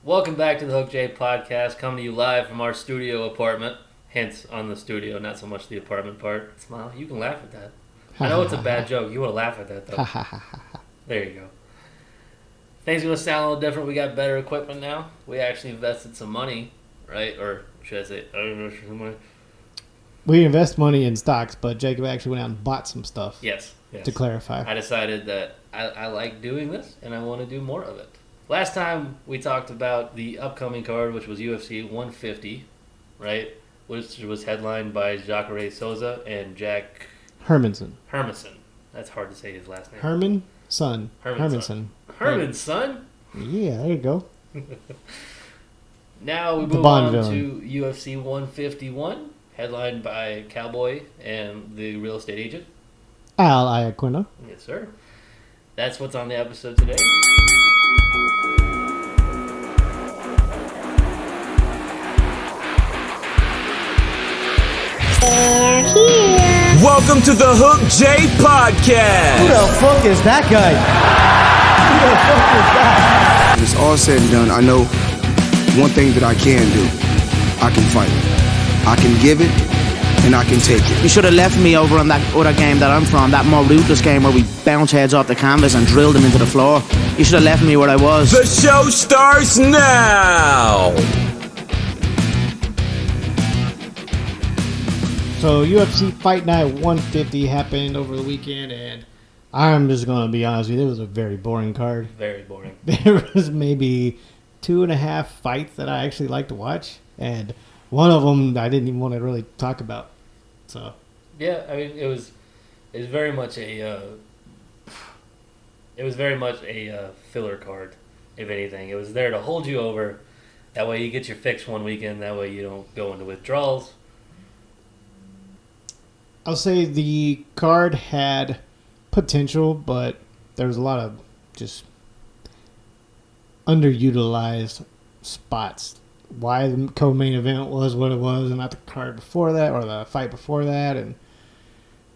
Welcome back to the Hook J podcast, coming to you live from our studio apartment. Hence on the studio, not so much the apartment part. Smile, you can laugh at that. I know it's a bad joke. You want to laugh at that, though. There you go. Things are going to sound a little different. We got better equipment now. We actually invested some money, right? Or should I say, I don't know, some money. We invest money in stocks, but Jacob actually went out and bought some stuff. Yes. To clarify. I decided that I like doing this, and I want to do more of it. Last time we talked about the upcoming card, which was UFC 150, right? Which was headlined by Jacare Souza and Jack Hermanson. That's hard to say his last name. Hermanson. Yeah, there you go. Now we move on to UFC 151, headlined by Cowboy and the real estate agent. Al Iaquinta. Yes, sir. That's what's on the episode today. They're here. Welcome to the Hook J Podcast. Who the fuck is that guy? Who the fuck is that? When it's all said and done, I know one thing that I can do. I can fight. I can give it, and I can take it. You should have left me over on that other game that I'm from, that more ruthless game where we bounce heads off the canvas and drill them into the floor. You should have left me where I was. The show starts now. So UFC Fight Night 150 happened over the weekend, and I'm just going to be honest with you, it was a very boring card. Very boring. There was maybe 2.5 fights that I actually liked to watch, and one of them I didn't even want to really talk about. So yeah, I mean it was very much a filler card, if anything. It was there to hold you over. That way you get your fix one weekend. That way you don't go into withdrawals. I'll say the card had potential, but there was a lot of just underutilized spots. Why the co-main event was what it was and not the card before that or the fight before that, and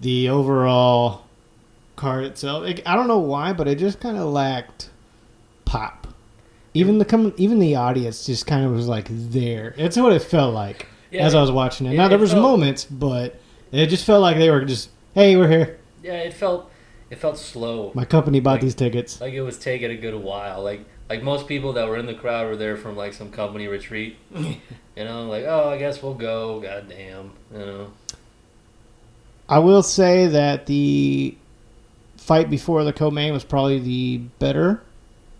the overall card itself. I don't know why, but it just kind of lacked pop. Even the audience just kind of was like there. It's what it felt like as I was watching it. Now there was moments, but it just felt like they were just, hey, we're here. Yeah, it felt slow. My company bought these tickets. Like it was taking a good while. Like most people that were in the crowd were there from like some company retreat. You know, like, oh, I guess we'll go. Goddamn. You know. I will say that the fight before the co-main was probably the better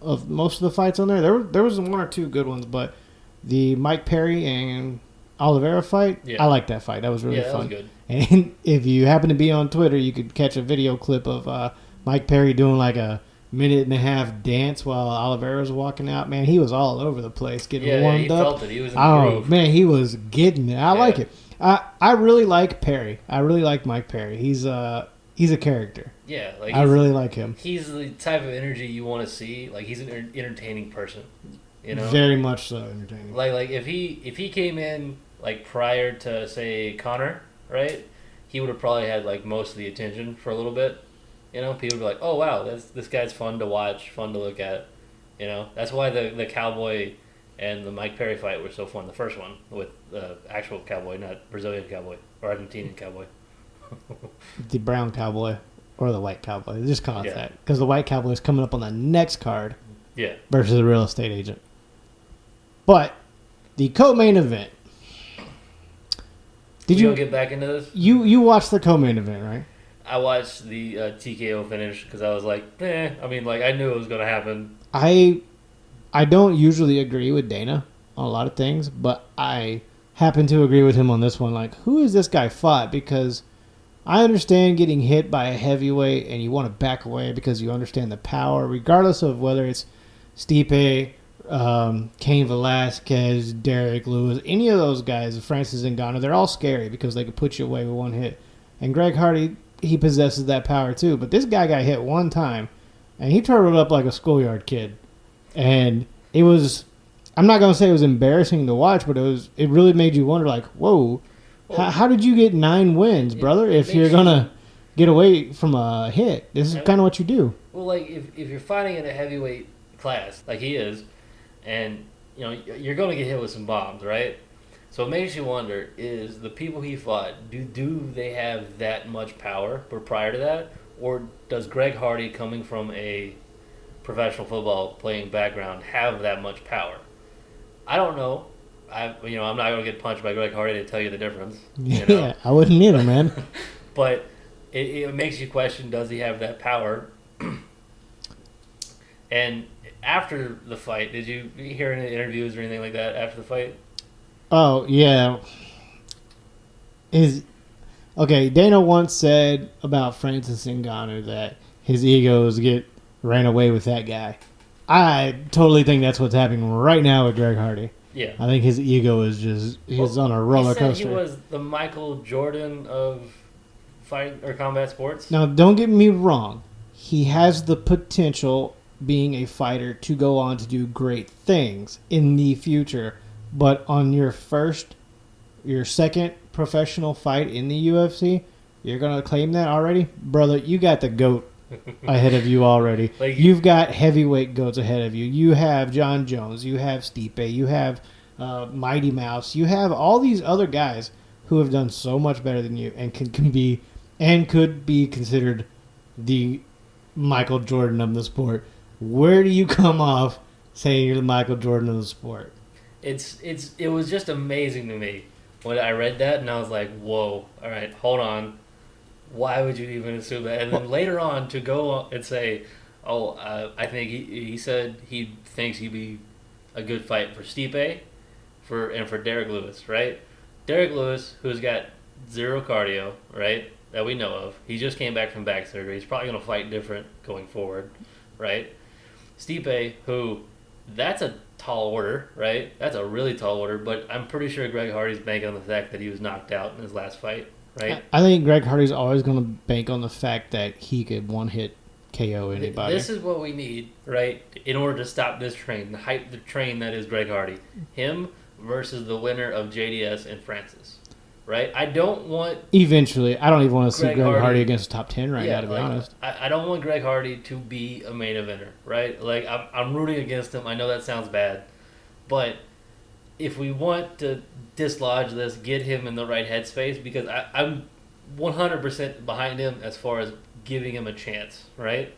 of most of the fights on there. There was one or two good ones, but the Mike Perry and Oliveira fight, I liked that fight. That was really fun. That was good. And if you happen to be on Twitter, you could catch a video clip of Mike Perry doing like a 1.5-minute dance while Oliveira was walking out. Man, he was all over the place getting warmed up. Felt it. He was in the groove. Man, he was getting it. I like it. I really like Perry. I really like Mike Perry. He's a character. Yeah, like I really like him. He's the type of energy you want to see. Like he's an entertaining person. You know, very much so entertaining. Like if he came in like prior to say Conor, right? He would have probably had like most of the attention for a little bit. You know, people would be like, "Oh wow, this guy's fun to watch, fun to look at." You know, that's why the Cowboy and the Mike Perry fight were so fun. The first one with the actual Cowboy, not Brazilian Cowboy or Argentinian Cowboy. The brown Cowboy or the white Cowboy. Just call it that, because the white Cowboy is coming up on the next card. Yeah. Versus the real estate agent. But the co-main event. Did you get back into this? You watched the co-main event, right? I watched the TKO finish because I was like, I mean, like I knew it was going to happen. I don't usually agree with Dana on a lot of things, but I happen to agree with him on this one. Like, who is this guy fought? Because I understand getting hit by a heavyweight and you want to back away because you understand the power, regardless of whether it's Stipe, Cain Velasquez, Derek Lewis, any of those guys, Francis Ngannou, they're all scary because they could put you away with one hit. And Greg Hardy, he possesses that power too. But this guy got hit one time, and he turtled up like a schoolyard kid. And it was, I'm not going to say it was embarrassing to watch, but it really made you wonder, like, whoa, how did you get 9 wins, brother, if you're going to get away from a hit? This is kind of what you do. Well, like, if you're fighting in a heavyweight class, like he is, and you're going to get hit with some bombs, right? So it makes you wonder: is the people he fought do they have that much power? But prior to that, or does Greg Hardy, coming from a professional football playing background, have that much power? I don't know. I'm not going to get punched by Greg Hardy to tell you the difference. Yeah, I wouldn't either, man. But it makes you question: does he have that power? And after the fight, did you hear any interviews or anything like that after the fight? Oh, yeah. Dana once said about Francis Ngannou that his egos ran away with that guy. I totally think that's what's happening right now with Greg Hardy. Yeah. I think his ego is he's on a roller He said coaster. he was the Michael Jordan of fight or combat sports. Now, don't get me wrong. He has the potential, being a fighter, to go on to do great things in the future. But on your second professional fight in the UFC, you're going to claim that already? Brother, you got the GOAT ahead of you already. You've got heavyweight GOATs ahead of you. You have John Jones. You have Stipe. You have Mighty Mouse. You have all these other guys who have done so much better than you and could be considered the Michael Jordan of the sport. Where do you come off saying you're the Michael Jordan of the sport? It was just amazing to me when I read that, and I was like, whoa, all right, hold on. Why would you even assume that? And then later on to go and say, I think he said he thinks he'd be a good fight for Stipe and for Derek Lewis, right? Derek Lewis, who's got zero cardio, right, that we know of. He just came back from back surgery. He's probably going to fight different going forward, right? Stipe, who, that's a tall order, right? That's a really tall order, but I'm pretty sure Greg Hardy's banking on the fact that he was knocked out in his last fight, right? I think Greg Hardy's always going to bank on the fact that he could one-hit KO anybody. This is what we need, right, in order to stop this train, the train that is Greg Hardy. Him versus the winner of JDS and Francis, right? I don't want... Eventually. I don't even want to see Greg Hardy Hardy against top 10 right now, to be honest. I don't want Greg Hardy to be a main eventer, right? Like, I'm rooting against him. I know that sounds bad. But if we want to dislodge this, get him in the right headspace, because I'm 100% behind him as far as giving him a chance, right?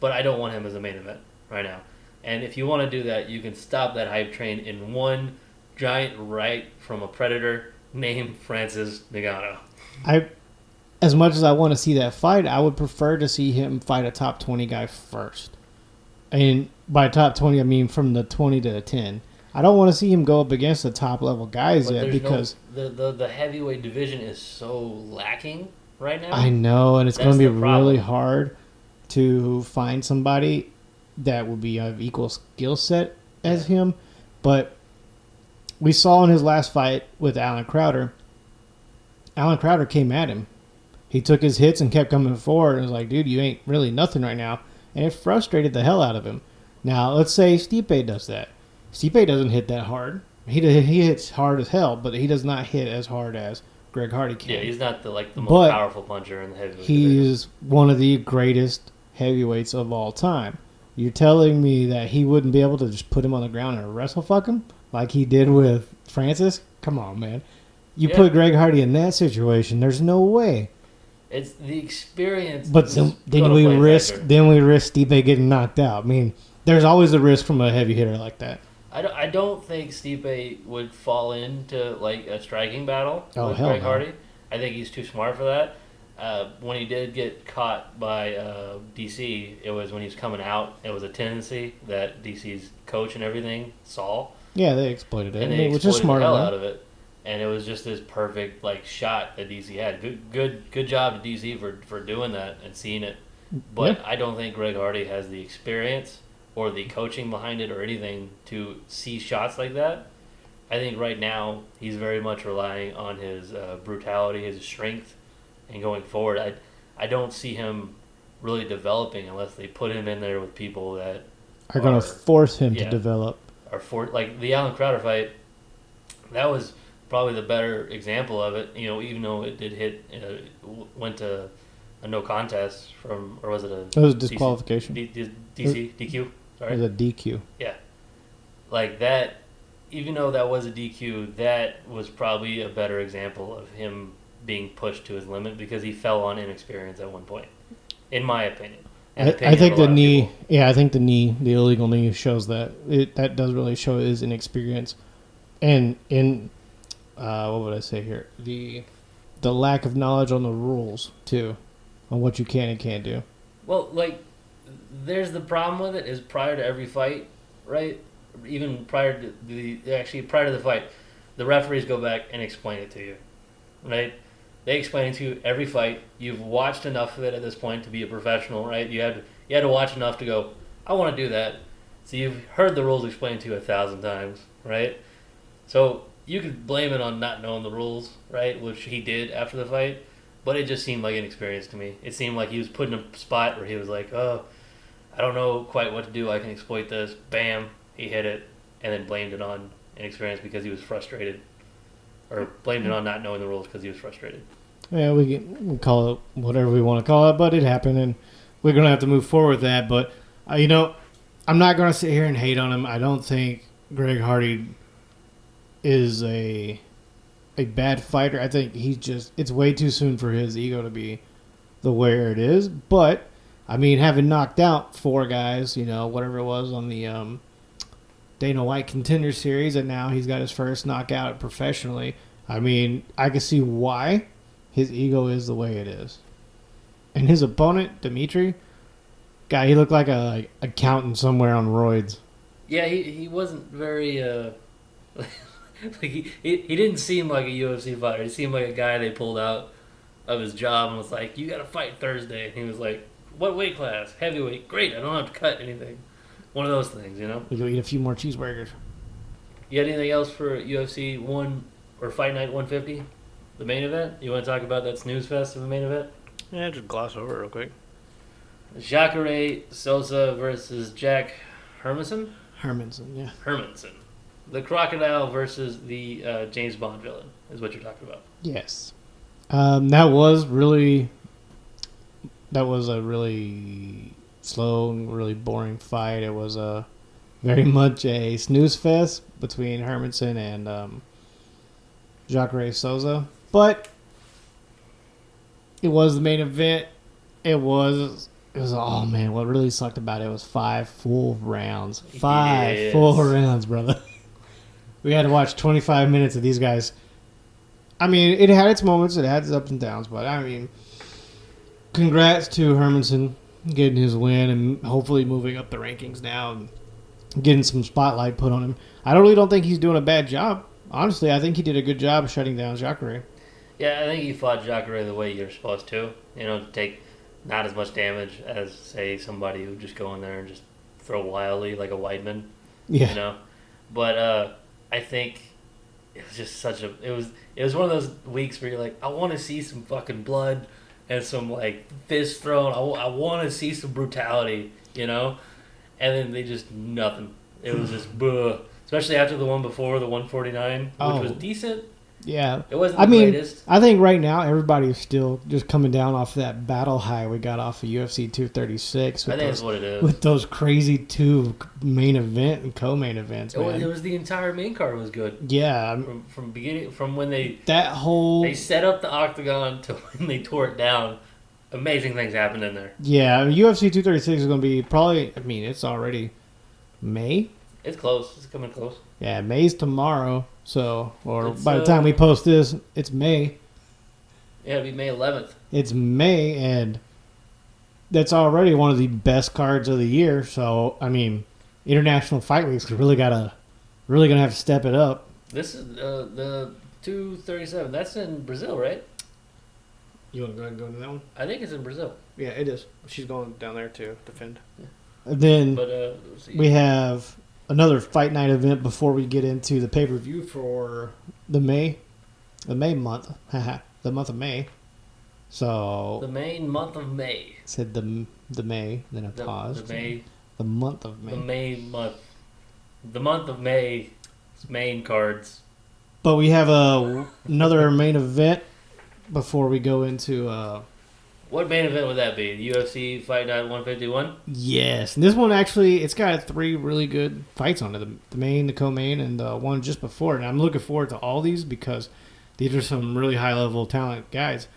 But I don't want him as a main event right now. And if you want to do that, you can stop that hype train in one giant right from a predator named Francis Ngannou. As much as I want to see that fight, I would prefer to see him fight a top 20 guy first. And by top 20, I mean from the 20 to the 10. I don't want to see him go up against the top level guys yet, because the heavyweight division is so lacking right now. I know, and it's going to be really hard to find somebody that would be of equal skill set as him. But we saw in his last fight with Alan Crowder came at him. He took his hits and kept coming forward. And was like, dude, you ain't really nothing right now. And it frustrated the hell out of him. Now, let's say Stipe does that. Stipe doesn't hit that hard. He hits hard as hell, but he does not hit as hard as Greg Hardy can. Yeah, he's not the most powerful puncher in the heavyweight division. He's one of the greatest heavyweights of all time. You're telling me that he wouldn't be able to just put him on the ground and wrestle fuck him like he did with Francis? Come on, man. You put Greg Hardy in that situation, there's no way. It's the experience. But then we risk Stipe getting knocked out. I mean, there's always a risk from a heavy hitter like that. I don't think Stipe would fall into like a striking battle with Greg Hardy. I think he's too smart for that. When he did get caught by DC, it was when he was coming out. It was a tendency that DC's coach and everything saw. Yeah, they exploited it, and they which is smart the hell out of it. And it was just this perfect shot that DC had. Good job to DC for doing that and seeing it. But I don't think Greg Hardy has the experience or the coaching behind it or anything to see shots like that. I think right now he's very much relying on his brutality, his strength, and going forward. I don't see him really developing unless they put him in there with people that are going to force him to develop. Like the Alan Crowder fight, that was probably the better example of it. Even though it did hit, went to a no contest or was it a? It was disqualification. DQ. Sorry, it was a DQ. Yeah, like that, even though that was a DQ, that was probably a better example of him being pushed to his limit because he fell on inexperience at one point, in my opinion. I think the knee. Yeah, I think the illegal knee, shows that. That does really show his inexperience, and what would I say here? The lack of knowledge on the rules too, on what you can and can't do. Well, like, there's the problem with it is prior to every fight, right? Even prior to the fight, the referees go back and explain it to you, right? They explain it to you every fight. You've watched enough of it at this point to be a professional, right? You had to watch enough to go, I want to do that. So you've heard the rules explained to you 1,000 times, right? So you could blame it on not knowing the rules, right? Which he did after the fight, but it just seemed like inexperience to me. It seemed like he was put in a spot where he was like, oh, I don't know quite what to do. I can exploit this. Bam, he hit it, and then blamed it on inexperience because he was frustrated. Or blamed it on not knowing the rules because he was frustrated. Yeah, we can call it whatever we want to call it, but it happened, and we're going to have to move forward with that. But, I'm not going to sit here and hate on him. I don't think Greg Hardy is a bad fighter. I think it's way too soon for his ego to be the where it is. But, having knocked out 4 guys, whatever it was on the Dana White Contender Series, and now he's got his first knockout professionally. I can see why his ego is the way it is. And his opponent, Dimitri, guy, he looked like a accountant somewhere on roids. Yeah, he wasn't very he didn't seem like a UFC fighter. He seemed like a guy they pulled out of his job and was like, you got to fight Thursday. And he was like, what weight class? Heavyweight. Great, I don't have to cut anything. One of those things, We go eat a few more cheeseburgers. You got anything else for UFC 1 or Fight Night 150? The main event? You want to talk about that snooze fest of the main event? Yeah, just gloss over it real quick. Jacare Souza versus Jack Hermanson? Hermanson, yeah. Hermanson. The Crocodile versus the James Bond villain is what you're talking about. Yes. That was a really slow and really boring fight. It was very much a snooze fest between Hermanson and Jacare Souza. But it was the main event. It was oh man, what really sucked about it was 5 full rounds. 5 full rounds, brother. We had to watch 25 minutes of these guys. It had its moments, it had its ups and downs, but congrats to Hermanson getting his win and hopefully moving up the rankings now and getting some spotlight put on him. I really don't think he's doing a bad job. Honestly, I think he did a good job shutting down Jacare. Yeah, I think he fought Jacare the way you're supposed to. To take not as much damage as, say, somebody who just go in there and just throw wildly like a Weidman. Yeah. But I think it was just it was one of those weeks where you're like, I want to see some fucking blood and some like fist thrown. I want to see some brutality, and then they just nothing. It was just especially after the one before, the 149, which was decent. Yeah. It wasn't the greatest. I think right now everybody's still just coming down off that battle high we got off of UFC 236. I think that's what it is. With those crazy 2 main event and co-main events, man. It was the entire main card was good. Yeah. From when they set up the octagon to when they tore it down. Amazing things happened in there. Yeah, UFC 236 is going to be probably, it's already May. It's close. It's coming close. Yeah, May's tomorrow. So, by the time we post this, it's May. Yeah, it'll be May 11th. It's May, and that's already one of the best cards of the year. So, International Fight Week's really gonna have to step it up. This is the 237. That's in Brazil, right? You want to go ahead and go into that one? I think it's in Brazil. Yeah, it is. She's going down there to defend. Yeah. And then we have another fight night event before we get into the pay-per-view for the May month. The month of May. So the main month of May. Said the May, then I paused. The month of May. The May month. The month of May. Main cards. But we have another main event before we go into What main event would that be? UFC Fight Night 151? Yes, and this one actually, it's got 3 really good fights on it. The main, the co-main, and the one just before. And I'm looking forward to all these because these are some really high-level talent guys.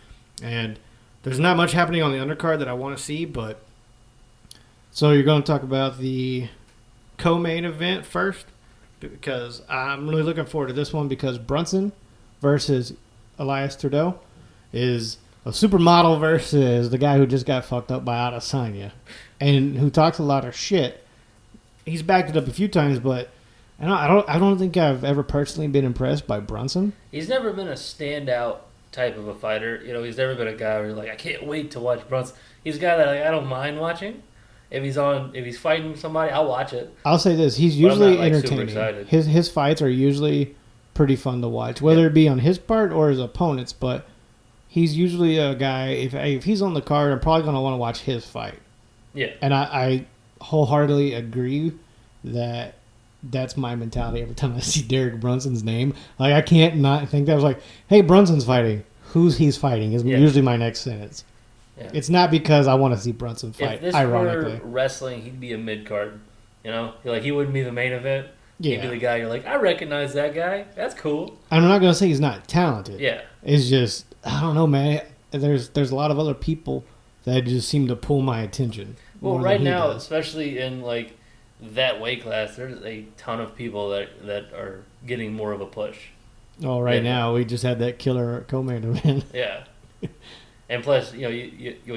And there's not much happening on the undercard that I want to see, but... So you're going to talk about the co-main event first? Because I'm really looking forward to this one because Brunson versus Elias Trudeau is... a supermodel versus the guy who just got fucked up by Adesanya and who talks a lot of shit. He's backed it up a few times, but I don't think I've ever personally been impressed by Brunson. He's never been a standout type of a fighter. You know, he's never been a guy where you're like, I can't wait to watch Brunson. He's a guy that I don't mind watching. If he's fighting somebody, I'll watch it. I'll say this: he's usually not, super entertaining. excited. His fights are usually pretty fun to watch, whether it be on his part or his opponent's. But he's usually a guy, if he's on the card, I'm probably going to want to watch his fight. Yeah. And I wholeheartedly agree that that's my mentality every time I see Derek Brunson's name. Like, I can't not think that. I was like, hey, Brunson's fighting. Who's he's fighting is usually my next sentence. Yeah. It's not because I want to see Brunson fight, if this ironically. were wrestling, he'd be a mid-card. You know? Like, he wouldn't be the main event. Yeah. He'd be the guy you're like, I recognize that guy. That's cool. I'm not going to say he's not talented. Yeah. It's just... I don't know, man. There's a lot of other people that just seem to pull my attention. Well, right now, especially in like that weight class, there's a ton of people that are getting more of a push. Oh, right now we just had that killer co-main event. Yeah, and plus, you know,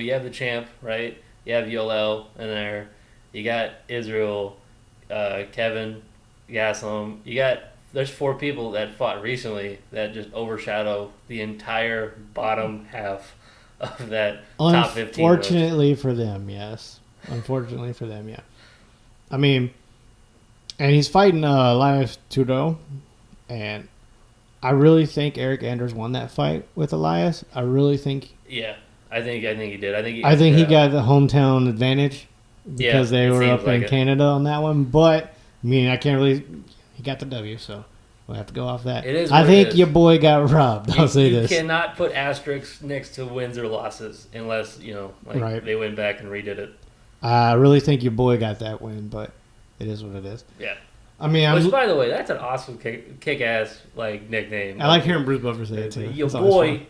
you have the champ, right? You have Yoel in there. You got Israel, Kevin Gastelum. There's 4 people that fought recently that just overshadow the entire bottom half of that top 15. Unfortunately for them, yes. Unfortunately for them, yeah. I mean, and he's fighting Elias Trudeau, and I really think Eric Anders won that fight with Elias. I really think. Yeah, I think he did. I think he got the hometown advantage because they were up in Canada on that one. But I mean, I can't really. He got the W, so we'll have to go off that. It is. I think your boy got robbed. I'll say this. You cannot put asterisks next to wins or losses unless they went back and redid it. I really think your boy got that win, but it is what it is. Yeah. I mean, which, by the way, that's an awesome kick-ass nickname. I like hearing Bruce Buffer say it too. Your boy.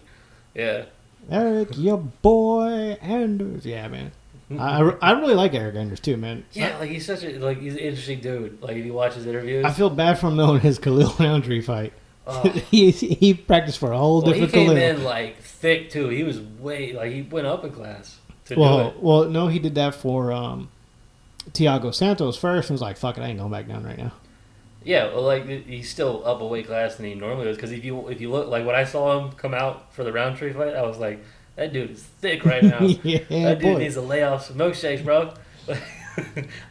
Yeah. Eric, your boy Anders. Yeah, man. I really like Eric Anders too, man. Yeah, like he's he's an interesting dude. Like if you watch his interviews, I feel bad for him though in his Khalil Roundtree fight. Oh. he practiced for a whole different Khalil. He came in like thick too. He was he went up in class to do it. Well, no, he did that for Thiago Santos first, and was like, "Fuck it, I ain't going back down right now." Yeah, well, like he's still up a weight class than he normally was. Because if you look, like when I saw him come out for the Roundtree fight, I was like, that dude is thick right now. Yeah, that dude needs to lay off some milkshakes, bro.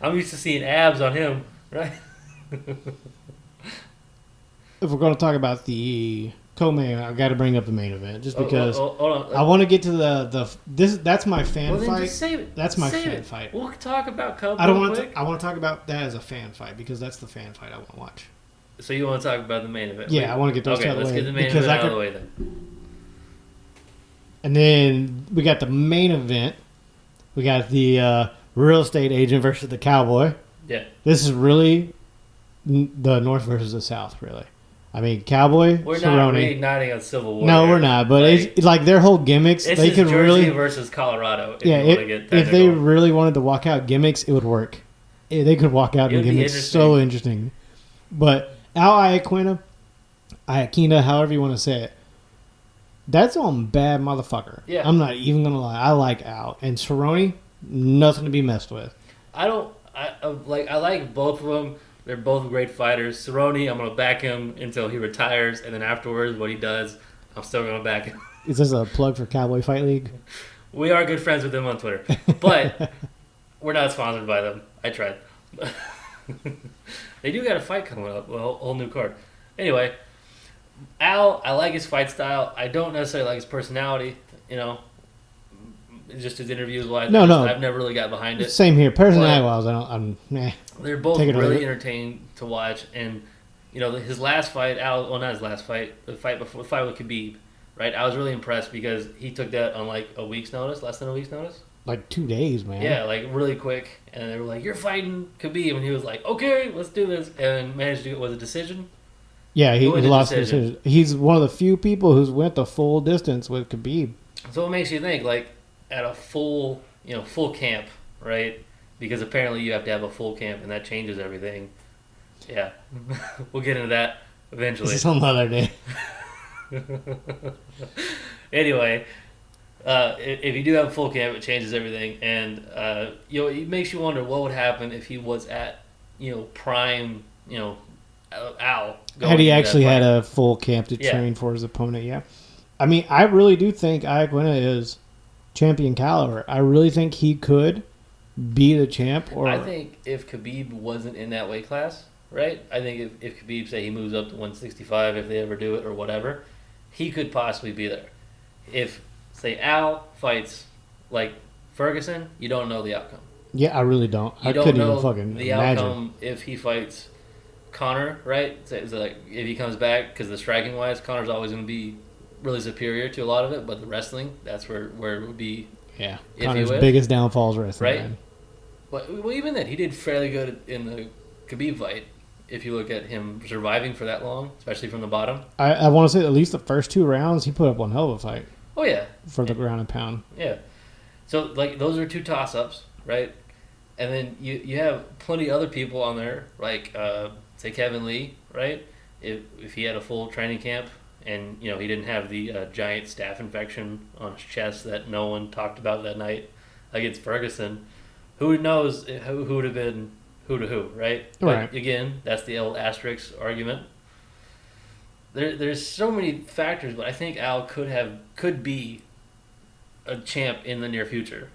I'm used to seeing abs on him, right? If we're going to talk about the co-main, I got to bring up the main event just because hold on. I want to get to that's my fan fight. Just save it. That's my fan fight. We'll talk about Cub. I want to talk about that as a fan fight because that's the fan fight I want to watch. So you want to talk about the main event? Yeah, I want to get those out of the way. Let's get the main event out of the way then. And then we got the main event. We got the real estate agent versus the cowboy. Yeah. This is really the North versus the South, really. I mean, Cowboy, we're Cerrone. Not reigniting a civil war. No, we're not. But it's like their whole gimmicks. This they is could Jersey really versus Colorado. If they really wanted to walk out gimmicks, it would work. They could walk out in gimmicks so interesting. But Al Iaquinta, however you want to say it, that's on bad motherfucker. Yeah. I'm not even gonna lie. I like Al and Cerrone, nothing to be messed with. I like both of them. They're both great fighters. Cerrone, I'm going to back him until he retires, and then afterwards, what he does, I'm still going to back him. Is this a plug for Cowboy Fight League? We are good friends with them on Twitter, but we're not sponsored by them. I tried. They do got a fight coming up, a whole new card. Anyway, Al, I like his fight style. I don't necessarily like his personality, just his interviews. I've never really got behind it. Same here. Personality-wise, they're both really entertaining to watch, and his last fight, not his last fight, the fight with Khabib, right? I was really impressed because he took that on like a week's notice, less than a week's notice. Like 2 days, man. Yeah, like really quick. And they were like, "You're fighting Khabib," and he was like, "Okay, let's do this," and managed to. Was a decision. Yeah, he Who made the lost the decision? decision. He's one of the few people who's went the full distance with Khabib. So it makes you think, like, at a full, full camp, right? Because apparently you have to have a full camp, and that changes everything. Yeah, we'll get into that eventually. Some other day. Anyway, if you do have a full camp, it changes everything, and it makes you wonder what would happen if he was at, prime, Al. Had he actually had a full camp to train for his opponent, yeah. I mean, I really do think Iaquinta is champion caliber. I really think he could be the champ. Or I think if Khabib wasn't in that weight class, right? I think if Khabib, say he moves up to 165, if they ever do it or whatever, he could possibly be there. If, say, Al fights like Ferguson, you don't know the outcome. Yeah, I really don't. You I don't couldn't know even fucking the imagine. outcome if he fights Conor, right? So like if he comes back, because the striking wise, Conor's always going to be really superior to a lot of it, but the wrestling, that's where it would be. Yeah, if he Conor's wins. biggest downfall is wrestling. Right? Man. Well, even then, he did fairly good in the Khabib fight. If you look at him surviving for that long, especially from the bottom. I want to say at least the first 2 rounds, he put up one hell of a fight. Oh yeah, for the ground and pound. Yeah, so like those are 2 toss-ups, right? And then you have plenty of other people on there, like say Kevin Lee, right? If he had a full training camp and he didn't have the giant staph infection on his chest that no one talked about that night against Ferguson, who knows who would have been who to who, right? Right. But again, that's the old asterisk argument. There's so many factors, but I think Al could be a champ in the near future.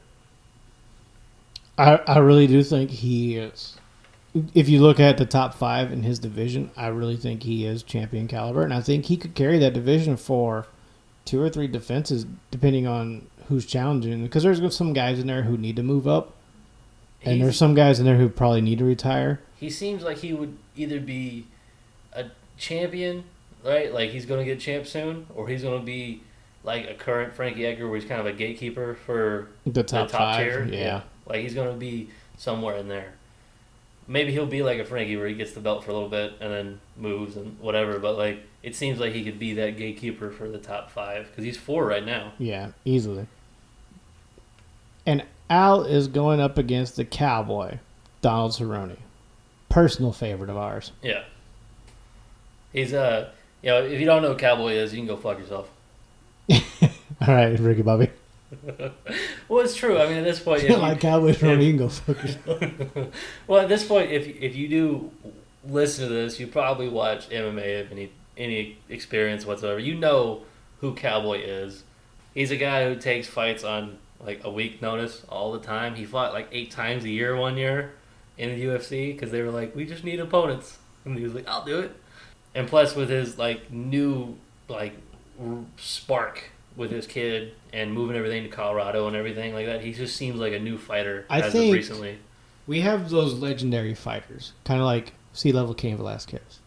I really do think he is. If you look at the top 5 in his division, I really think he is champion caliber, and I think he could carry that division for 2 or 3 defenses, depending on who's challenging. Because there's some guys in there who need to move up, and there's some guys in there who probably need to retire. He seems like he would either be a champion, right? Like he's going to get champ soon, or he's going to be like a current Frankie Edgar, where he's kind of a gatekeeper for The top 5, tier. yeah. Like he's going to be somewhere in there. Maybe he'll be like a Frankie, where he gets the belt for a little bit and then moves and whatever. But like it seems like he could be that gatekeeper for the top 5 because he's 4 right now. Yeah, easily. And Al is going up against the Cowboy, Donald Cerrone. Personal favorite of ours. Yeah. He's if you don't know who Cowboy is, you can go fuck yourself. All right, Ricky Bobby. Well, it's true. I mean, at this point, If you like Cowboy Cerrone, you can go fuck yourself. Well, at this point, if you do listen to this, you probably watch MMA of any experience whatsoever. You know who Cowboy is. He's a guy who takes fights on like a week notice all the time. He fought like 8 times a year one year in the UFC because they were like, we just need opponents, and he was like, I'll do it. And plus, with his like new like spark with his kid and moving everything to Colorado and everything like that, he just seems like a new fighter as of recently. We have those legendary fighters, kind of like C-level Cain Velasquez.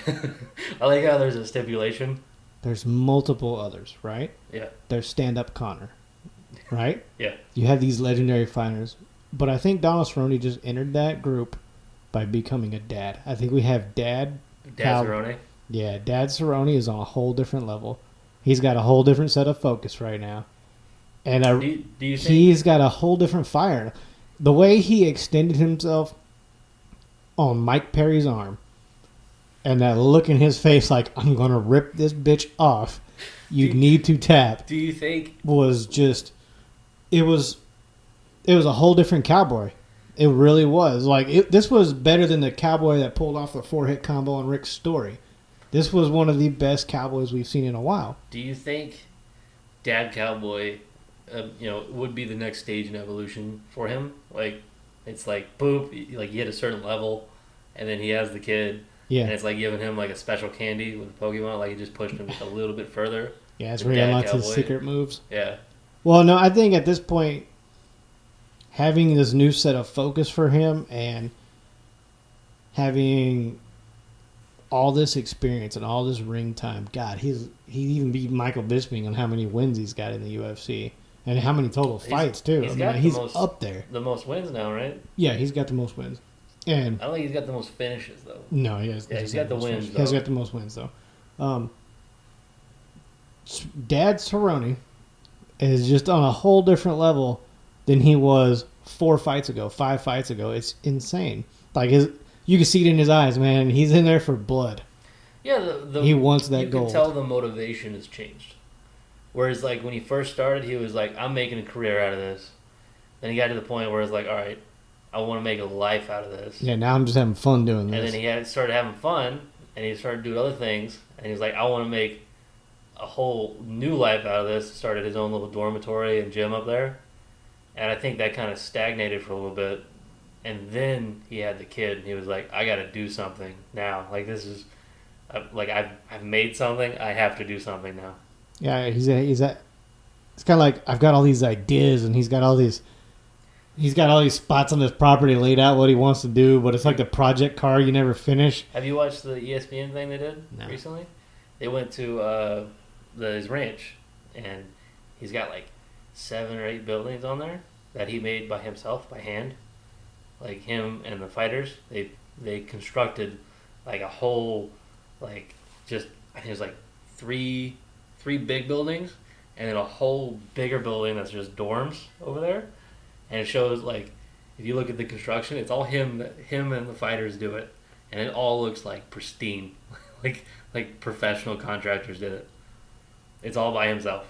I like how there's a stipulation. There's multiple others, right? Yeah. There's stand-up Connor, right? Yeah. You have these legendary fighters, but I think Donald Cerrone just entered that group by becoming a dad. I think we have Dad Cerrone. Yeah, Dad Cerrone is on a whole different level. He's got a whole different set of focus right now. And Do you think he's got a whole different fire. The way he extended himself on Mike Perry's arm and that look in his face like, I'm going to rip this bitch off. You need to tap. Do you think Was just, it was a whole different Cowboy. It really was. Like, this was better than the Cowboy that pulled off the 4-hit combo on Rick's Story. This was one of the best Cowboys we've seen in a while. Do you think Dad Cowboy, would be the next stage in evolution for him? Like, it's like boop, like he hit a certain level, and then he has the kid, Yeah. and it's like giving him like a special candy with Pokemon. Like he just pushed him a little bit further. Yeah, it's The where he Dad unlocks his Cowboy. secret moves. Yeah, Well, no, I think at this point, having this new set of focus for him and having all this experience and all this ring time, God, he even beat Michael Bisping on how many wins he's got in the UFC and how many total fights too. He's up there. The most wins now, right? Yeah, he's got the most wins. And I don't think he's got the most finishes though. No, he has. Yeah, he's got the wins. He has got the most wins though. Dad Cerrone is just on a whole different level than he was 5 fights ago. It's insane. Like you can see it in his eyes, man. He's in there for blood. Yeah, he wants that gold. You can tell the motivation has changed. Whereas, like, when he first started, he was like, I'm making a career out of this. Then he got to the point where it's like, all right, I want to make a life out of this. Yeah, now I'm just having fun doing this. And then he started having fun, and he started doing other things, and he was like, I want to make a whole new life out of this. Started his own little dormitory and gym up there. And I think that kind of stagnated for a little bit. And then he had the kid, and he was like, I got to do something now. Like, this is, like, I've made something. I have to do something now. Yeah, it's kind of like, I've got all these ideas, and he's got all these spots on his property laid out what he wants to do, but it's like the project car you never finish. Have you watched the ESPN thing they did recently? They went to his ranch, and he's got like 7 or 8 buildings on there that he made by himself, by hand. Like him and the fighters, they constructed like a whole, like, just, I think it was like three big buildings, and then a whole bigger building that's just dorms over there. And it shows, like, if you look at the construction, it's all him and the fighters do it, and it all looks like pristine, like professional contractors did it. It's all by himself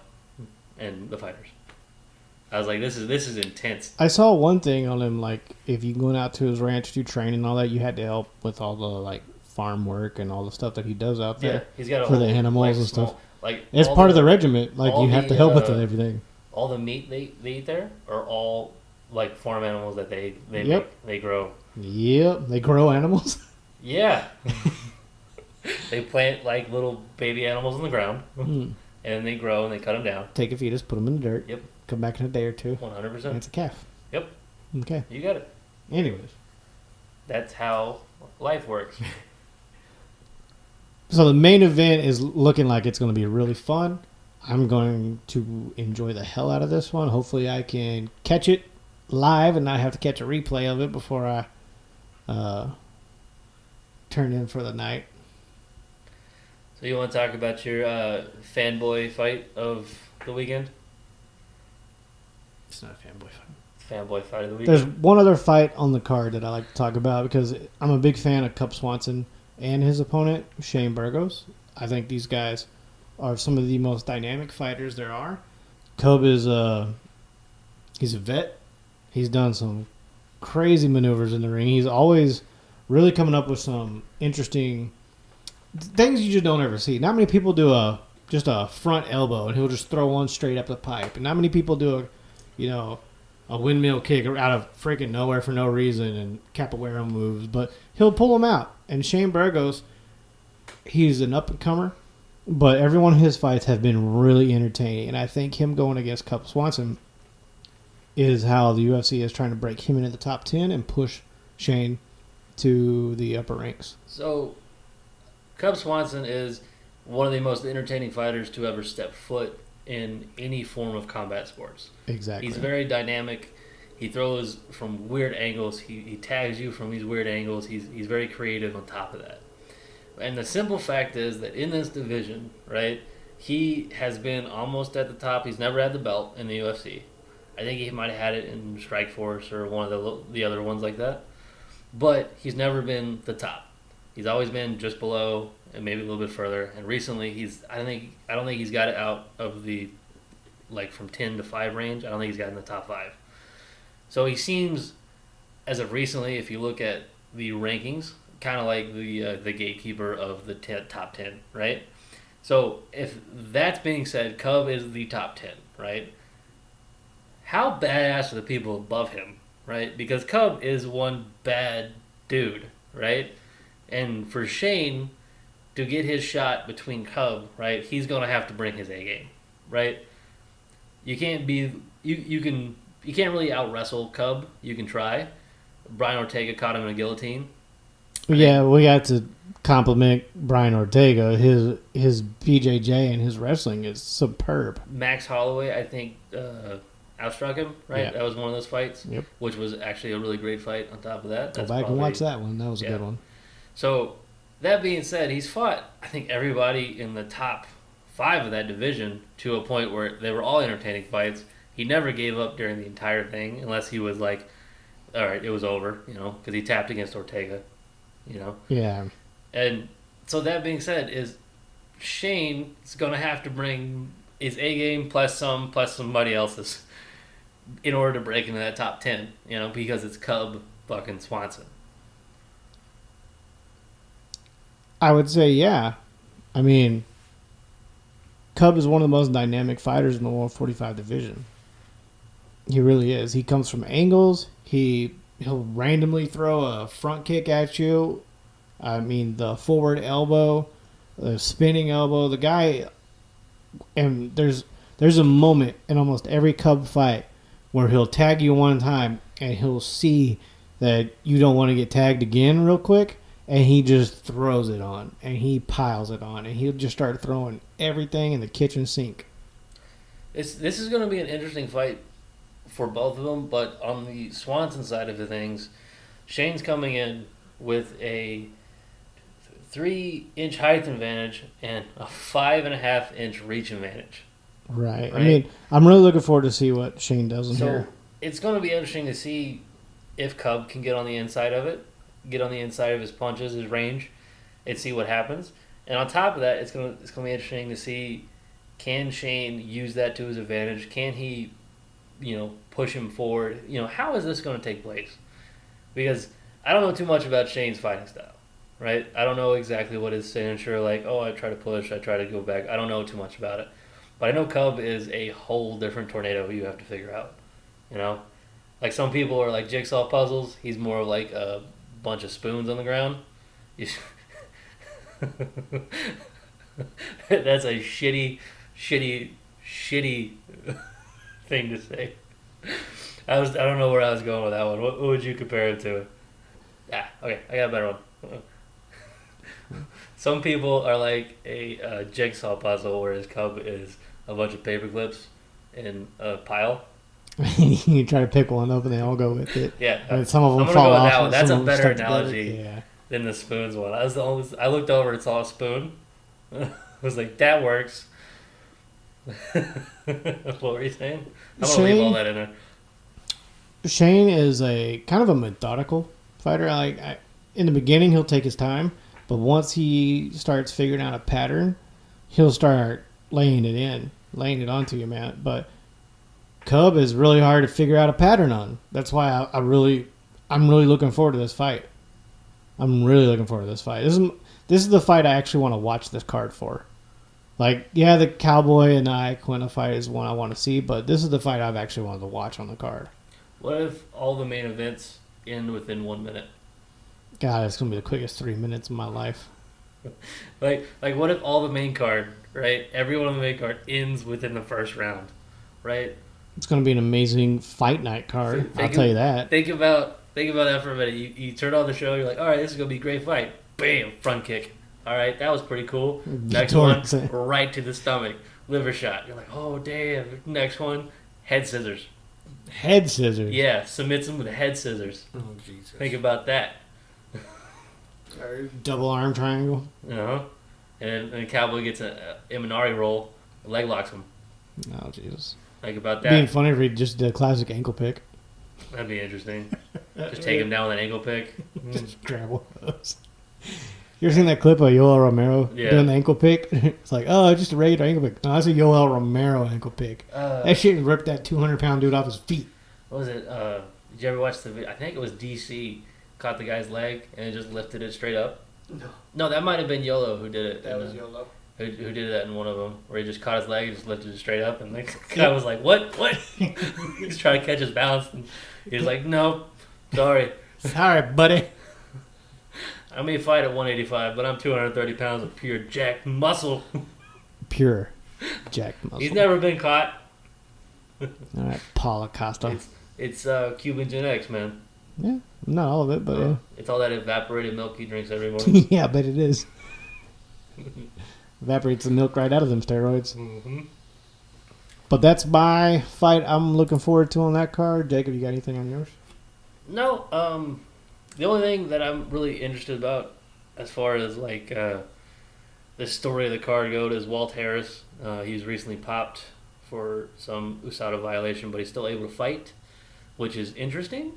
and the fighters. I was like, this is intense. I saw one thing on him, like, if you going out to his ranch to train and all that, you had to help with all the, like, farm work and all the stuff that he does out there. Yeah, he's got for the animals and stuff. Like, it's part of the regiment. Like, you have to help with everything. All the meat they eat there are all, like, farm animals that they grow. Yep, they grow animals. Yeah. They plant, like, little baby animals in the ground, and then they grow and they cut them down. Take a fetus, put them in the dirt. Yep. Come back in a day or two. 100%. And it's a calf. Yep. Okay. You got it. Anyways. That's how life works. So the main event is looking like it's going to be really fun. I'm going to enjoy the hell out of this one. Hopefully I can catch it live and not have to catch a replay of it before I turn in for the night. So you want to talk about your fanboy fight of the weekend? It's not a fanboy fight. Fanboy fight of the weekend. There's one other fight on the card that I like to talk about because I'm a big fan of Cub Swanson and his opponent, Shane Burgos. I think these guys are some of the most dynamic fighters there are. Cub is he's a vet. He's done some crazy maneuvers in the ring. He's always really coming up with some interesting things you just don't ever see. Not many people do just a front elbow and he'll just throw one straight up the pipe. And not many people do a windmill kick out of freaking nowhere for no reason and capoeira moves, but he'll pull them out. And Shane Burgos, he's an up-and-comer, but every one of his fights have been really entertaining. And I think him going against Cub Swanson is how the UFC is trying to break him into the top 10 and push Shane to the upper ranks. So, Cub Swanson is one of the most entertaining fighters to ever step foot in any form of combat sports. Exactly. He's very dynamic. He throws from weird angles. He tags you from these weird angles. He's very creative on top of that. And the simple fact is that in this division, right, he has been almost at the top. He's never had the belt in the UFC. I think he might have had it in Strikeforce or one of the other ones like that. But he's never been the top. He's always been just below and maybe a little bit further. And recently, I don't think he's got it out of the, like, from 10 to 5 range. I don't think he's got in the top 5. So he seems, as of recently, if you look at the rankings, kind of like the gatekeeper of the top 10, right? So if that's being said, Cub is the top 10, right? How badass are the people above him, right? Because Cub is one bad dude, right? And for Shane to get his shot between Cub, right, he's going to have to bring his A game, right? You can't really out wrestle Cub. You can try. Brian Ortega caught him in a guillotine. Yeah, we got to compliment Brian Ortega. His BJJ and his wrestling is superb. Max Holloway, I think, outstruck him, right? Yeah. That was one of those fights, Yep. which was actually a really great fight on top of that. Go back and watch that one. That was a good one. So, that being said, he's fought, I think, everybody in the top 5 of that division to a point where they were all entertaining fights. He never gave up during the entire thing, unless he was like, all right, it was over, because he tapped against Ortega, Yeah. And so that being said, is Shane is going to have to bring his A game plus somebody else's in order to break into that top 10, because it's Cub fucking Swanson. I would say, yeah. I mean, Cub is one of the most dynamic fighters in the 145 division. He really is. He comes from angles. He'll randomly throw a front kick at you. I mean, the forward elbow, the spinning elbow. The guy, and there's a moment in almost every Cub fight where he'll tag you one time and he'll see that you don't want to get tagged again real quick, and he just throws it on, and he piles it on, and he'll just start throwing everything in the kitchen sink. This is going to be an interesting fight for both of them, but on the Swanson side of the things, Shane's coming in with a 3-inch height advantage and a 5.5-inch reach advantage. Right. I mean, I'm really looking forward to see what Shane does in here. It's going to be interesting to see if Cub can get on the inside of it, get on the inside of his punches, his range, and see what happens. And on top of that, it's going to be interesting to see, can Shane use that to his advantage? Can he, push him forward? How is this going to take place? Because I don't know too much about Shane's fighting style, right? I don't know exactly what his signature, like, I try to push, I try to go back. I don't know too much about it. But I know Cub is a whole different tornado you have to figure out, Like some people are like jigsaw puzzles. He's more like a bunch of spoons on the ground. That's a shitty thing to say. I don't know where I was going with that one. What would you compare it to? Okay, I got a better one. Some people are like a jigsaw puzzle, whereas Cub is a bunch of paper clips in a pile. You try to pick one up and they all go with it. Yeah, and some of them I'm fall gonna go with off. that one. That's a better together. analogy than the spoons one. I looked over and saw a spoon. I was like, that works. What were you saying? I'm gonna leave all that in there. Shane is a kind of a methodical fighter. In the beginning, he'll take his time, but once he starts figuring out a pattern, he'll start laying it onto you, man. But Cub is really hard to figure out a pattern on. That's why I'm really looking forward to this fight. This is the fight I actually want to watch this card for. The Cowboy and the Iaquinta fight is one I want to see, but this is the fight I've actually wanted to watch on the card. What if all the main events end within 1 minute? God, it's gonna be the quickest 3 minutes of my life. Like what if all the main card, right? Everyone on the main card ends within the first round, right? It's gonna be an amazing fight night card. I'll tell you that. Think about that for a minute. You turn on the show, you're like, all right, this is gonna be a great fight. Bam, front kick. All right, that was pretty cool. Next one, right to the stomach, liver shot. You're like, oh damn. Next one, head scissors. Head scissors. Yeah, submits him with head scissors. Oh Jesus! Think about that. Double arm triangle. And the Cowboy gets a Imanari roll, leg locks him. Oh Jesus! Think about that. It'd be funny if he just did a classic ankle pick. That'd be interesting. Just take him down with an ankle pick. Just grab one of those. You ever seen that clip of Yoel Romero doing the ankle pick? It's like, just a regular ankle pick. No, that's a Yoel Romero ankle pick. That shit ripped that 200-pound dude off his feet. What was it? Did you ever watch the video? I think it was DC. Caught the guy's leg and just lifted it straight up. No, that might have been Yolo who did it. That was Yolo. Who did that in one of them, where he just caught his leg and just lifted it straight up, and the guy was like, what? He's trying to catch his balance, and he was like, no, sorry. Sorry, buddy. I may fight at 185, but I'm 230 pounds of pure jacked muscle. Pure jacked muscle. He's never been caught. All right, Paul Acosta. It's Cuban genetics, man. Yeah, not all of it, but yeah. It's all that evaporated milk he drinks every morning. Yeah, I bet it is. Evaporates the milk right out of them steroids. Mm-hmm. But that's my fight I'm looking forward to on that card. Jacob, you got anything on yours? No, the only thing that I'm really interested about as far as like the story of the card goes is Walt Harris. He was recently popped for some USADA violation, but he's still able to fight, which is interesting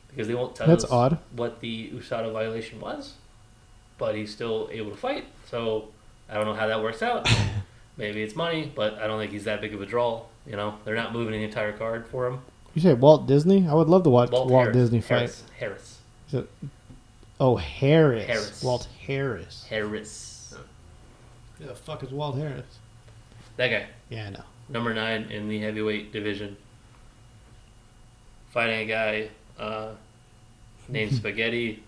because they won't tell us odd. what the USADA violation was, but he's still able to fight. So I don't know how that works out. Maybe it's money, but I don't think he's that big of a draw. You know, they're not moving the entire card for him. You say Walt Disney? I would love to watch Walt Harris. Disney fight. Harris. Harris. Walt Harris. Harris. Who the fuck is Walt Harris? That guy. Yeah, I know. Number 9 in the heavyweight division. Fighting a guy named Spaghetti.